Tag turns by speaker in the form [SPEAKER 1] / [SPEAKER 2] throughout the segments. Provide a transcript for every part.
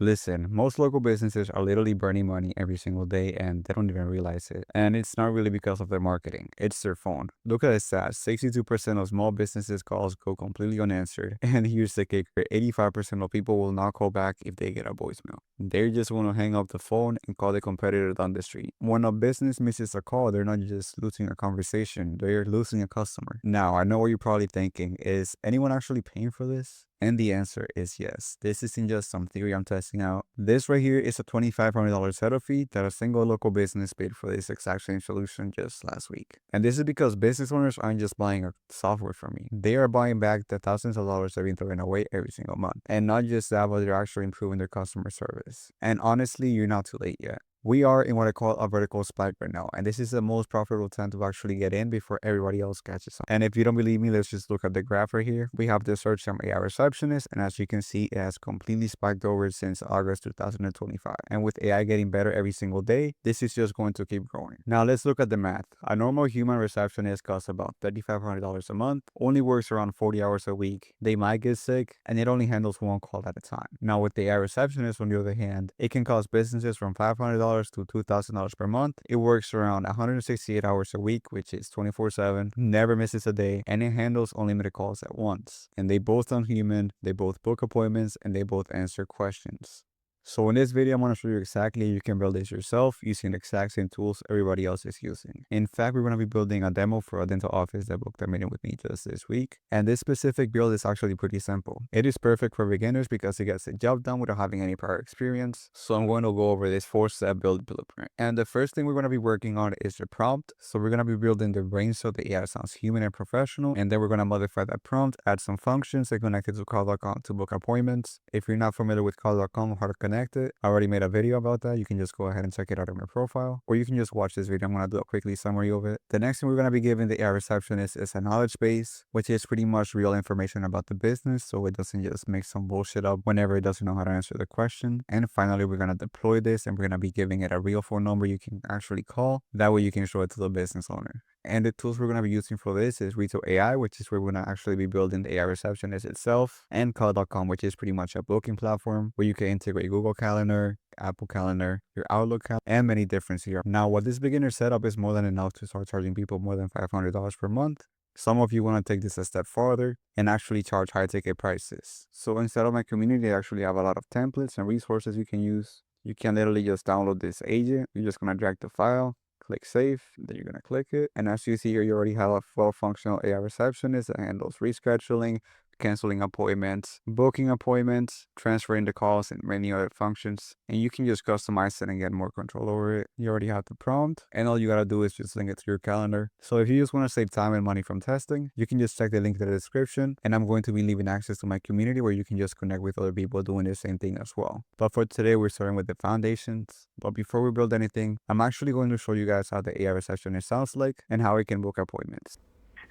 [SPEAKER 1] Listen, most local businesses are literally burning money every single day and they don't even realize it. And it's not really because of their marketing, it's their phone. Look at the stats, 62% of small businesses calls go completely unanswered. And here's the kicker, 85% of people will not call back if they get a voicemail. They just want to hang up the phone and call the competitor down the street. When a business misses a call, they're not just losing a conversation, they're losing a customer. Now, I know what you're probably thinking, is anyone actually paying for this? And the answer is yes. This isn't just some theory I'm testing out. This right here is a $2,500 setup fee that a single local business paid for this exact same solution just last week. And this is because business owners aren't just buying a software from me. They are buying back the thousands of dollars they've been throwing away every single month. And not just that, but they're actually improving their customer service. And honestly, you're not too late yet. We are in what I call a vertical spike right now, and this is the most profitable time to actually get in before everybody else catches up. And if you don't believe me, let's just look at the graph right here. We have the search term AI receptionist, and as you can see, it has completely spiked over since August 2025. And with AI getting better every single day, this is just going to keep growing. Now let's look at the math. A normal human receptionist costs about $3,500 a month, only works around 40 hours a week. They might get sick, and it only handles one call at a time. Now with the AI receptionist, on the other hand, it can cost businesses from $500 to $2,000 per month. It works around 168 hours a week, which is 24/7, never misses a day, and it handles unlimited calls at once. And they both sound human, they both book appointments, and they both answer questions. So in this video, I'm going to show you exactly how you can build this yourself using the exact same tools everybody else is using. In fact, we're going to be building a demo for a dental office that booked a meeting with me just this week. And this specific build is actually pretty simple. It is perfect for beginners because it gets the job done without having any prior experience. So I'm going to go over this 4-step build blueprint. And the first thing we're going to be working on is the prompt. So we're going to be building the brain so the AI sounds human and professional. And then we're going to modify that prompt, add some functions that connect it to call.com to book appointments. If you're not familiar with call.com or how to connect it, I already made a video about that. You can just go ahead and check it out on my profile, or you can just watch this video. I'm going to do a quickly summary of it. The next thing we're going to be giving the AI receptionist is a knowledge base, which is pretty much real information about the business, so it doesn't just make some bullshit up whenever it doesn't know how to answer the question. And finally, we're going to deploy this, and we're going to be giving it a real phone number you can actually call. That way you can show it to the business owner. And the tools we're going to be using for this is Retell AI, which is where we're going to actually be building the AI receptionist itself, and call.com, which is pretty much a booking platform where you can integrate Google Calendar, Apple Calendar, your Outlook calendar, and many different here. Now, what this beginner setup is more than enough to start charging people more than $500 per month. Some of you want to take this a step farther and actually charge high ticket prices. So instead of my community, I actually have a lot of templates and resources you can use. You can literally just download this agent. You're just going to drag the file, click save, then you're going to click it. And as you see here, you already have a full-functional AI receptionist that handles rescheduling, canceling appointments, booking appointments, transferring the calls, and many other functions. And you can just customize it and get more control over it. You already have the prompt, and all you gotta do is just link it to your calendar. So if you just want to save time and money from testing, you can just check the link in the description, and I'm going to be leaving access to my community where you can just connect with other people doing the same thing as well. But for today, we're starting with the foundations. But before we build anything, I'm actually going to show you guys how the AI receptionist sounds like and how it can book appointments.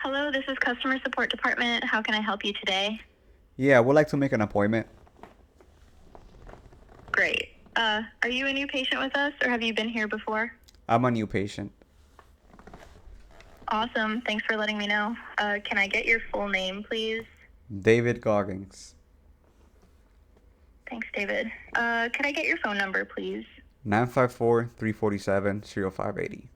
[SPEAKER 2] Hello, this is Customer Support Department. How can I help you today?
[SPEAKER 1] Yeah, I would like to make an appointment.
[SPEAKER 2] Great. Are you a new patient with us, or have you been here before?
[SPEAKER 1] I'm a new patient.
[SPEAKER 2] Awesome. Thanks for letting me know. Can I get your full name, please?
[SPEAKER 1] David Goggins.
[SPEAKER 2] Thanks, David. Can I get your phone number, please?
[SPEAKER 1] 954-347-0580.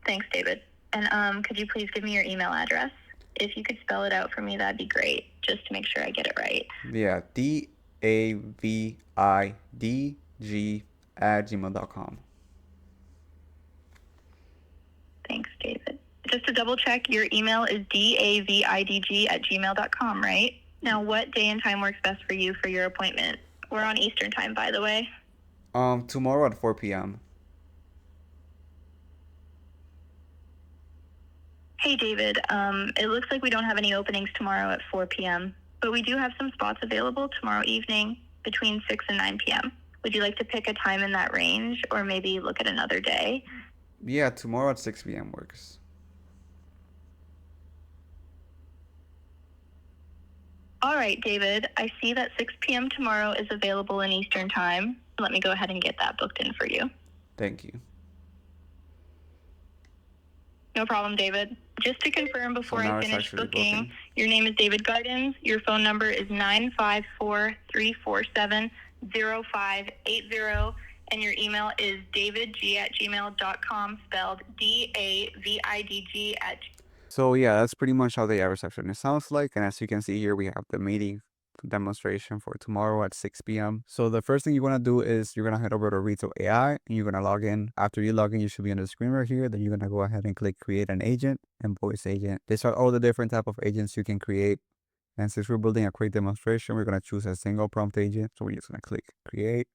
[SPEAKER 2] Thanks, David. And could you please give me your email address? If you could spell it out for me, that'd be great, just to make sure I get it right.
[SPEAKER 1] Yeah, davidg@gmail.com.
[SPEAKER 2] Thanks, David. Just to double check, your email is davidg@gmail.com, right? Now, what day and time works best for you for your appointment? We're on Eastern time, by the way.
[SPEAKER 1] Tomorrow at 4 p.m.
[SPEAKER 2] Hey, David. It looks like we don't have any openings tomorrow at 4 p.m., but we do have some spots available tomorrow evening between 6 and 9 p.m. Would you like to pick a time in that range, or maybe look at another day?
[SPEAKER 1] Yeah, tomorrow at 6 p.m. works.
[SPEAKER 2] All right, David. I see that 6 p.m. tomorrow is available in Eastern time. Let me go ahead and get that booked in for you.
[SPEAKER 1] Thank you.
[SPEAKER 2] No problem, David. Just to confirm
[SPEAKER 1] So
[SPEAKER 2] before I
[SPEAKER 1] now it's
[SPEAKER 2] finish
[SPEAKER 1] actually
[SPEAKER 2] booking,
[SPEAKER 1] booking.
[SPEAKER 2] your name is David Gardens. Your phone number is 954-347-0580. And your email is davidg@gmail.com, spelled DAVIDG at.
[SPEAKER 1] So yeah, that's pretty much how the AI receptionist sounds like. And as you can see here, we have the meeting demonstration for tomorrow at 6 p.m. So the first thing you want to do is you're going to head over to Retell AI and you're going to log in. After you log in, you should be on the screen right here. Then you're going to go ahead and click create an agent and voice agent. These are all the different type of agents you can create. And since we're building a quick demonstration, we're going to choose a single prompt agent. So we're just going to click create.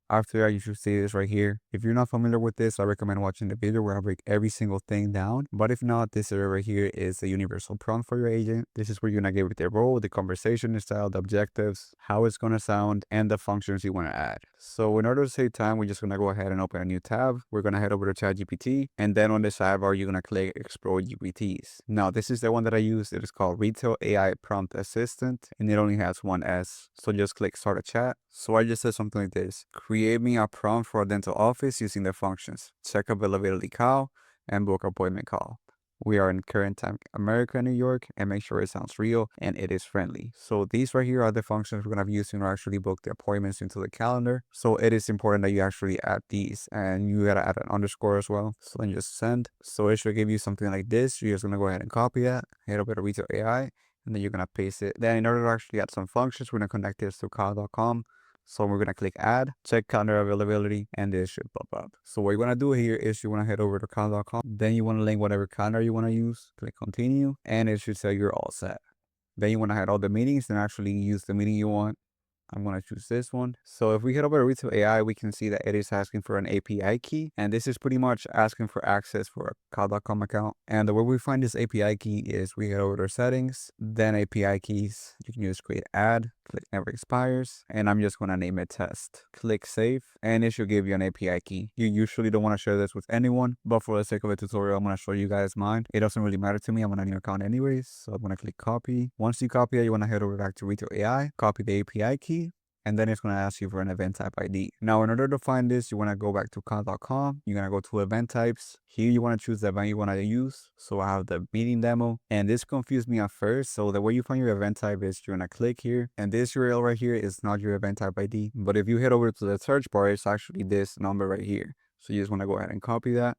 [SPEAKER 1] After that, you should see this right here. If you're not familiar with this, I recommend watching the video where I break every single thing down. But if not, this area right here is the universal prompt for your agent. This is where you're going to give it their role, the conversation style, the objectives, how it's going to sound, and the functions you want to add. So in order to save time, we're just going to go ahead and open a new tab. We're going to head over to ChatGPT. And then on the sidebar, you're going to click Explore GPTs. Now, this is the one that I use. It is called Retell AI Prompt Assistant. And it only has one S. So just click Start a Chat. So I just said something like this. Create me a prompt for a dental office using the functions check availability call and book appointment call. We are in current time America, New York, and make sure it sounds real and it is friendly. So these right here are the functions we're going to be using to actually book the appointments into the calendar. So it is important that you actually add these and you got to add an underscore as well. So then just send. So it should give you something like this. You're just going to go ahead and copy that, head over to Retell AI, and then you're going to paste it. Then in order to actually add some functions, we're going to connect this to call.com. So we're going to click add, check calendar availability, and this should pop up. So what you want to do here is you want to head over to calendar.com. Then you want to link whatever calendar you want to use. Click continue, and it should say you're all set. Then you want to hide all the meetings and actually use the meeting you want. I'm going to choose this one. So if we head over to Retell AI, we can see that it is asking for an API key. And this is pretty much asking for access for a call.com account. And the way we find this API key is we head over to settings, then API keys. You can just create add, click never expires. And I'm just going to name it test. Click save, and it should give you an API key. You usually don't want to share this with anyone, but for the sake of a tutorial, I'm going to show you guys mine. It doesn't really matter to me. I'm on a new account anyways. So I'm going to click copy. Once you copy it, you want to head over back to Retell AI, copy the API key, and then it's going to ask you for an event type ID. Now, in order to find this, you want to go back to call.com. You're going to go to event types. Here, you want to choose the event you want to use. So I have the meeting demo, and this confused me at first. So the way you find your event type is you're going to click here, and this URL right here is not your event type ID. But if you head over to the search bar, it's actually this number right here. So you just want to go ahead and copy that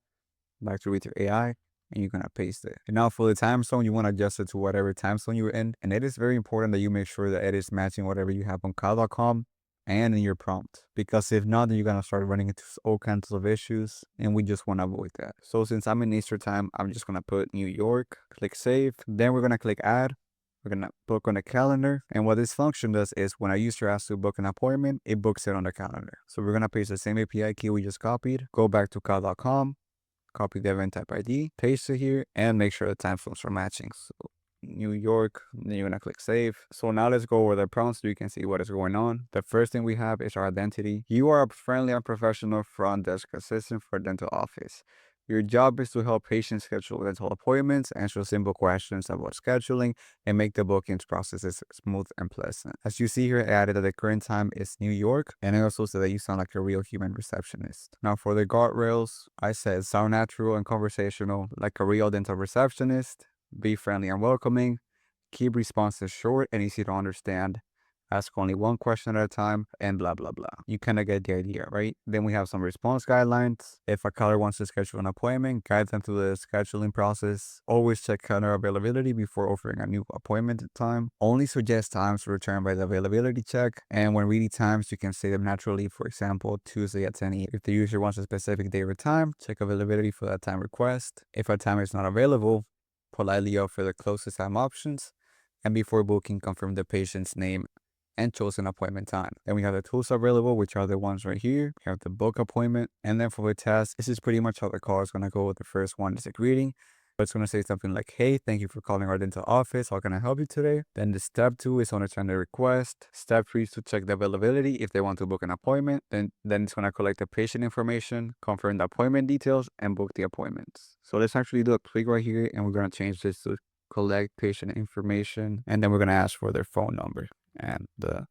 [SPEAKER 1] back to Retell AI, and you're gonna paste it. And now for the time zone, you want to adjust it to whatever time zone you're in. And it is very important that you make sure that it is matching whatever you have on call.com and in your prompt. Because if not, then you're gonna start running into all kinds of issues, and we just want to avoid that. So since I'm in Eastern time, I'm just gonna put New York, click save. Then we're gonna click add. We're gonna book on the calendar. And what this function does is when a user has to book an appointment, it books it on the calendar. So we're gonna paste the same API key we just copied, go back to call.com, copy the event type ID, paste it here, and make sure the time zones are matching. So New York, then you're gonna click save. So now let's go over the prompts so you can see what is going on. The first thing we have is our identity. You are a friendly and professional front desk assistant for a dental office. Your job is to help patients schedule dental appointments, answer simple questions about scheduling, and make the bookings processes smooth and pleasant. As you see here, I added that the current time is New York, and I also said that you sound like a real human receptionist. Now for the guardrails, I said sound natural and conversational, like a real dental receptionist, be friendly and welcoming, keep responses short and easy to understand, ask only one question at a time, and blah, blah, blah. You kind of get the idea, right? Then we have some response guidelines. If a caller wants to schedule an appointment, guide them through the scheduling process. Always check calendar availability before offering a new appointment time. Only suggest times to return by the availability check. And when reading times, you can say them naturally. For example, Tuesday at 10 a.m. If the user wants a specific day or time, check availability for that time request. If a time is not available, politely offer the closest time options. And before booking, confirm the patient's name and chosen appointment time. Then we have the tools available, which are the ones right here. We have the book appointment. And then for the task, this is pretty much how the call is going to go. The first one is a greeting. But it's going to say something like, hey, thank you for calling our dental office. How can I help you today? Then the step 2 is understand the request. Step 3 is to check the availability if they want to book an appointment. Then it's going to collect the patient information, confirm the appointment details, and book the appointments. So let's actually do a click right here, and we're going to change this to collect patient information. And then we're going to ask for their phone number and the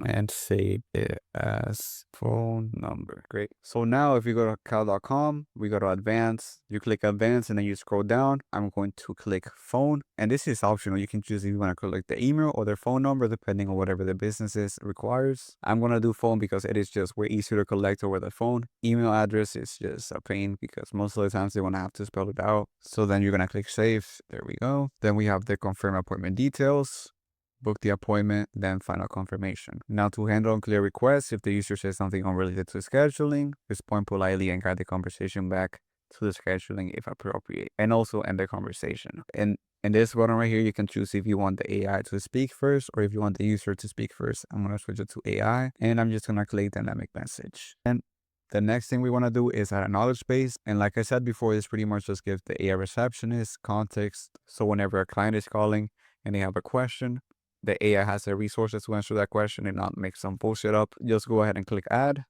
[SPEAKER 1] and save it as phone number. Great. So now if you go to cal.com, we go to advanced, you click advanced and then you scroll down. I'm going to click phone, and this is optional. You can choose if you want to collect the email or their phone number depending on whatever the business requires. I'm going to do phone because it is just way easier to collect over the phone. Email address is just a pain because most of the times they want to have to spell it out. So then you're going to click save. There we go. Then we have the confirm appointment details, book the appointment, then final confirmation. Now to handle unclear requests, if the user says something unrelated to scheduling, respond politely and guide the conversation back to the scheduling if appropriate, and also end the conversation. And in this button right here, you can choose if you want the AI to speak first or if you want the user to speak first. I'm going to switch it to AI, and I'm just going to click dynamic message. And the next thing we want to do is add a knowledge base. And like I said before, this pretty much just gives the AI receptionist context. So whenever a client is calling and they have a question, the AI has the resources to answer that question and not make some bullshit up. Just go ahead and click add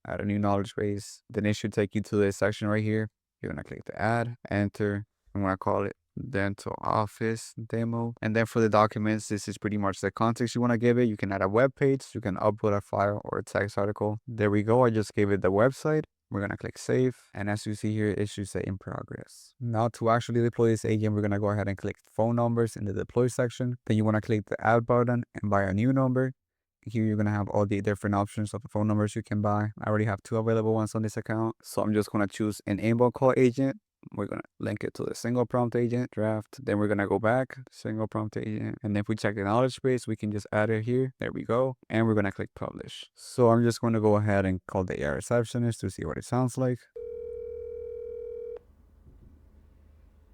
[SPEAKER 1] a new knowledge base. Then it should take you to this section right here. You're going to click the add, enter. I'm going to call it dental office demo. And then for the documents, this is pretty much the context you want to give it. You can add a web page, you can upload a file or a text article. There we go. I just gave it the website. We're going to click save. And as you see here, it should say in progress. Now to actually deploy this agent, we're going to go ahead and click phone numbers in the deploy section. Then you want to click the add button and buy a new number. Here you're going to have all the different options of the phone numbers you can buy. I already have 2 available ones on this account. So I'm just going to choose an inbound call agent. We're going to link it to the single prompt agent draft. Then we're going to go back, single prompt agent. And then if we check the knowledge base, we can just add it here. There we go. And we're going to click publish. So I'm just going to go ahead and call the AI receptionist to see what it sounds like.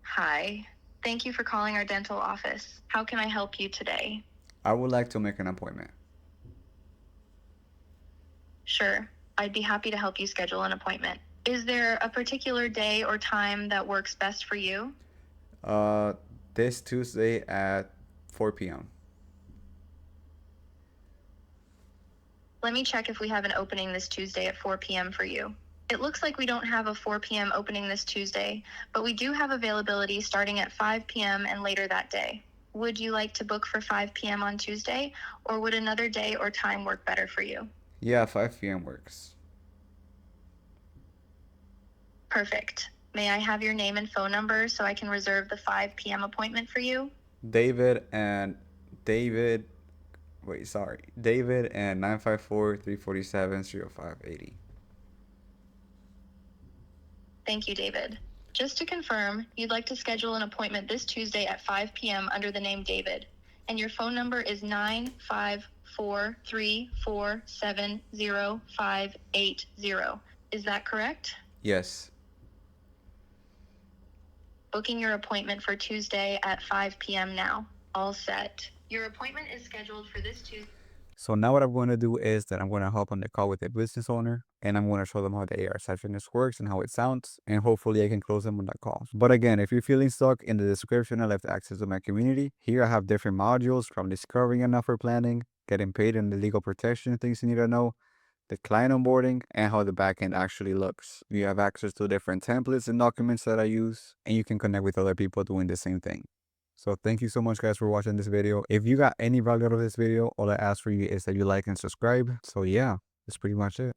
[SPEAKER 2] Hi. Thank you for calling our dental office. How can I help you today?
[SPEAKER 1] I would like to make an appointment.
[SPEAKER 2] Sure. I'd be happy to help you schedule an appointment. Is there a particular day or time that works best for you?
[SPEAKER 1] This Tuesday at 4 p.m.
[SPEAKER 2] Let me check if we have an opening this Tuesday at 4 p.m. for you. It looks like we don't have a 4 p.m. opening this Tuesday, but we do have availability starting at 5 p.m. and later that day. Would you like to book for 5 p.m. on Tuesday, or would another day or time work better for you?
[SPEAKER 1] Yeah, 5 p.m. works.
[SPEAKER 2] Perfect. May I have your name and phone number so I can reserve the 5 p.m. appointment for you?
[SPEAKER 1] David and 954-347-0580.
[SPEAKER 2] Thank you, David. Just to confirm, you'd like to schedule an appointment this Tuesday at 5 p.m. under the name David, and your phone number is 954-347-0580. Is that correct?
[SPEAKER 1] Yes.
[SPEAKER 2] Booking your appointment for Tuesday at 5 p.m. now. All set. Your appointment is scheduled for this Tuesday.
[SPEAKER 1] So now what I'm going to do is that I'm going to hop on the call with the business owner, and I'm going to show them how the AI receptionist works and how it sounds, and hopefully I can close them on that call. But again, if you're feeling stuck, in the description I left access to my community. Here I have different modules from discovering an offer planning, getting paid, and the legal protection things you need to know, the client onboarding, and how the backend actually looks. You have access to different templates and documents that I use, and you can connect with other people doing the same thing. So thank you so much guys for watching this video. If you got any value out of this video, all I ask for you is that you like and subscribe. So yeah, that's pretty much it.